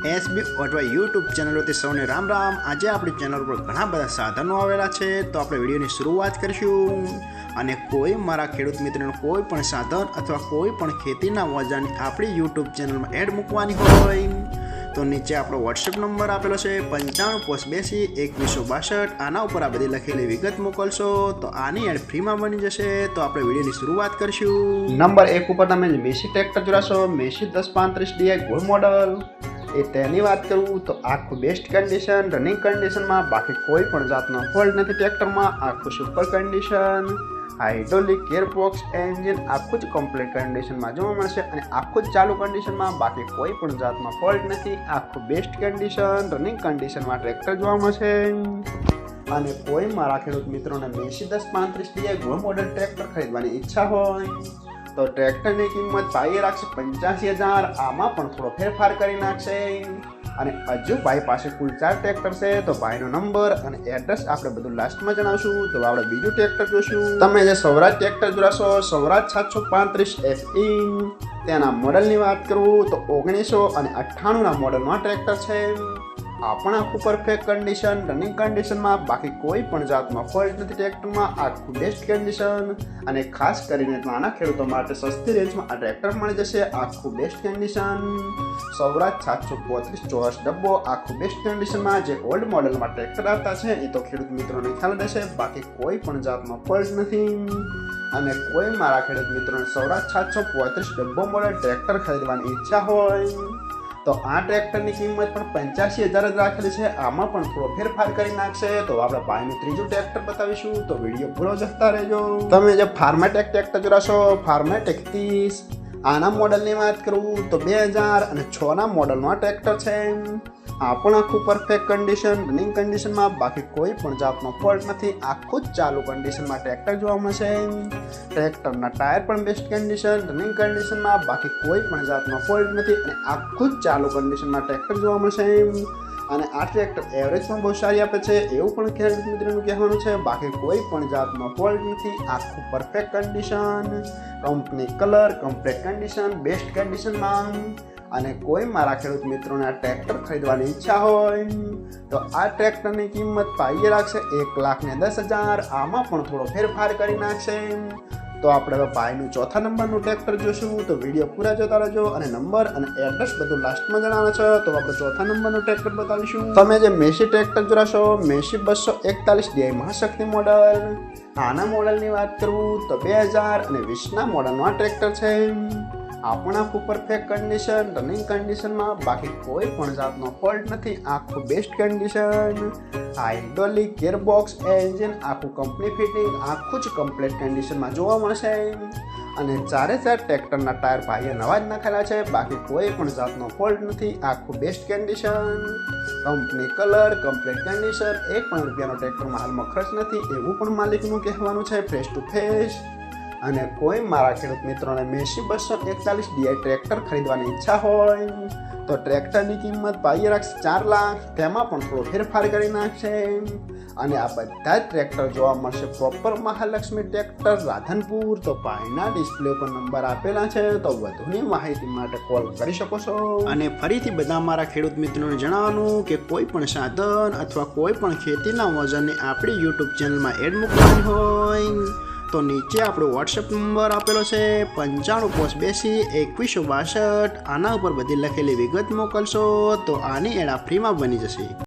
SB અથવા YouTube ચેનલોથી સૌને રામ રામ। આજે આપણી ચેનલ પર ઘણા બધા સાધનો આવેલા છે, તો આપણે વિડીયોની શરૂઆત કરીશું। અને કોઈ મારા ખેડૂત મિત્રોને કોઈ પણ સાધન અથવા કોઈ પણ ખેતીના ઓજારની આપણી યુટ્યુબ ચેનલમાં એડ મૂકવાની હોય તો નીચે આપણો વોટ્સએપ નંબર આપેલો છે 95822162। આના ઉપર આ બધી લખેલી વિગત મોકલશો તો આની એડ ફ્રીમાં બની જશે। તો આપણે વિડીયોની શરૂઆત કરીશું। નંબર 1 ઉપર તમે મેસી ટ્રેક્ટર જોડાશો, મેસી 1035DI ગોલ્ડ મોડલ। એ તેની વાત કરું તો આખું બેસ્ટ કન્ડિશન, રનિંગ કન્ડિશનમાં, બાકી કોઈ પણ જાતનો ફોલ્ટ નથી ટ્રેક્ટરમાં। આખું super condition, hydraulic gearbox engine આખું જ કમ્પ્લીટ કન્ડિશનમાં જોવા મળશે અને આખું જ ચાલુ કન્ડિશનમાં, બાકી કોઈ પણ જાતનો ફોલ્ટ નથી। આખું બેસ્ટ કન્ડિશન, રનિંગ કન્ડિશનમાં ટ્રેક્ટર જોવા મળશે। અને કોઈ મારા ખેડૂત મિત્રોને Massey 1035DI gold model tractor ખરીદવાની ઈચ્છા હોય તો ટ્રેક્ટરની કિંમત ભાઈએ રાખશે 85,000। આમાં પણ થોડો ફેરફાર કરી નાખશે। અને હજુ ભાઈ પાસે કુલ 4 ટ્રેક્ટર છે, તો ભાઈનો નંબર અને એડ્રેસ આપણે બધું લાસ્ટમાં જણાવશું। તો આપણે બીજું ટ્રેક્ટર જોઈશું। તમે જે સ્વરાજ ટ્રેક્ટર જોડાશો, સ્વરાજ 735 SE, તેના મોડલની વાત કરું તો 1998ના મોડલમાં ટ્રેક્ટર છે। આપણા આખું પરફેક્ટ કન્ડિશન, રનિંગ કન્ડિશનમાં, બાકી કોઈ પણ જાતમાં ફોલ્ટ નથી ટ્રેક્ટરમાં। આખું બેસ્ટ કન્ડિશન અને ખાસ કરીને નાના ખેડૂતો માટે સસ્તી રેન્જમાં આ ટ્રેક્ટર મળી જશે। આખું બેસ્ટ કન્ડિશન, સ્વરાજ 735 ચોરસ ડબ્બો, આખું બેસ્ટ કન્ડિશનમાં। જે ઓલ્ડ મોડલમાં ટ્રેક્ટર આવતા છે એ તો ખેડૂત મિત્રોને ખ્યાલ રહેશે, બાકી કોઈ પણ જાતમાં ફોલ્ટ નથી। અને કોઈ મારા ખેડૂત મિત્રોને સ્વરાજ 735 ડબ્બો મોડલ ટ્રેક્ટર ખરીદવાની ઈચ્છા હોય તો આ ટ્રેક્ટરની કિંમત પણ 85,000 જ રાખેલી છે। આમાં પણ થોડો ફેરફાર કરી નાખશે। તો આપણે ભાઈનું ત્રીજું ટ્રેક્ટર બતાવીશું, તો વિડીયો પૂરો જોતા રહેજો। તમે જે ફાર્મેટેક ટ્રેક્ટર જોડાશો, ફાર્મેટેક 30, આના મોડલની વાત કરું તો 2006ના મોડલનું આ ટ્રેક્ટર છે। આ પણ આખું પરફેક્ટ કન્ડિશન, રનિંગ કન્ડિશનમાં, બાકી કોઈ પણ જાતનો ફોલ્ટ નથી। આખું જ ચાલુ કન્ડિશનમાં ટ્રેક્ટર જોવા મળશે। ટ્રેક્ટરના ટાયર પણ બેસ્ટ કન્ડિશન, રનિંગ કન્ડિશનમાં, બાકી કોઈ પણ જાતનો ફોલ્ટ નથી અને આખું જ ચાલુ કન્ડિશનમાં ટ્રેક્ટર જોવા મળશે। અને આ ટ્રેક્ટર એવરેજ પણ બહુ સારી આપે છે એવું પણ ખેડૂત મિત્રોનું કહેવાનું છે, બાકી કોઈ પણ જાતનો ફોલ્ટ નથી। આખું perfect condition, company colour, complete condition, best કન્ડિશનમાં। અને કોઈ મારા ખેડૂત મિત્રોને આ ટ્રેક્ટર ખરીદવાની ઈચ્છા હોય તો આ ટ્રેક્ટરની કિંમત ભાઈએ રાખશે 1,10,000। આમાં પણ થોડો ફેરફાર કરી નાખશે। તો આપણે હવે ભાઈનું ચોથા નંબરનું ટ્રેક્ટર જોઈશું। તો વિડીયો પૂરા જોતા રહેજો અને નંબર અને એડ્રેસ બધું લાસ્ટમાં જણાવે છે। તો આપણે ચોથા નંબરનું ટ્રેક્ટર બતાવીશું। તમે જે મેસી ટ્રેક્ટર જોડાશો, મેસી 241DI મહાશક્તિ મોડલ, આના મોડલની વાત કરું તો 2020ના મોડલનું આ ટ્રેક્ટર છે। આપણા આખું પરફેક્ટ કન્ડિશન, રનિંગ કન્ડિશનમાં, બાકી કોઈ પણ જાતનો ફોલ્ટ નથી। આખું best condition, hydraulic gearbox engine આખું કંપની ફિટિંગ, આખું જ કમ્પ્લીટ કન્ડિશનમાં જોવા મળશે। અને ચારે ચાર ટ્રેક્ટરના ટાયર ભાઈએ નવા જ નાખેલા છે, બાકી કોઈ પણ જાતનો ફોલ્ટ નથી। આખું best condition, company colour, complete condition, 1 પણ રૂપિયાનો ટ્રેક્ટરમાં હાલમાં ખર્ચ નથી એવું પણ માલિકનું કહેવાનું છે ફેસ ટુ ફેસ। અને કોઈ મારા ખેડૂત મિત્રોને મેસી 241DI ટ્રેક્ટર ખરીદવાની ઈચ્છા હોય તો ટ્રેક્ટરની કિંમત ભાઈએ રાખશે 4 લાખ। તેમાં પણ થોડો ફેરફાર કરી નાખશે। અને આ બધા જ ટ્રેક્ટર જોવા મળશે પ્રોપર મહાલક્ષ્મી ટ્રેક્ટર, રાધનપુર। તો ભાઈના ડિસ્પ્લે પર નંબર આપેલા છે, તો વધુની માહિતી માટે કોલ કરી શકો છો। અને ફરીથી બધા મારા ખેડૂત મિત્રોને જણાવવાનું કે કોઈ પણ સાધન અથવા કોઈ પણ ખેતીના ઓજારની આપણી યુટ્યુબ ચેનલમાં એડ મૂકવાની હોય તો નીચે આપણો વોટ્સએપ નંબર આપેલો છે 95822162। આના ઉપર બધી લખેલી વિગત મોકલશો તો આની એડ ફ્રીમાં બની જશે।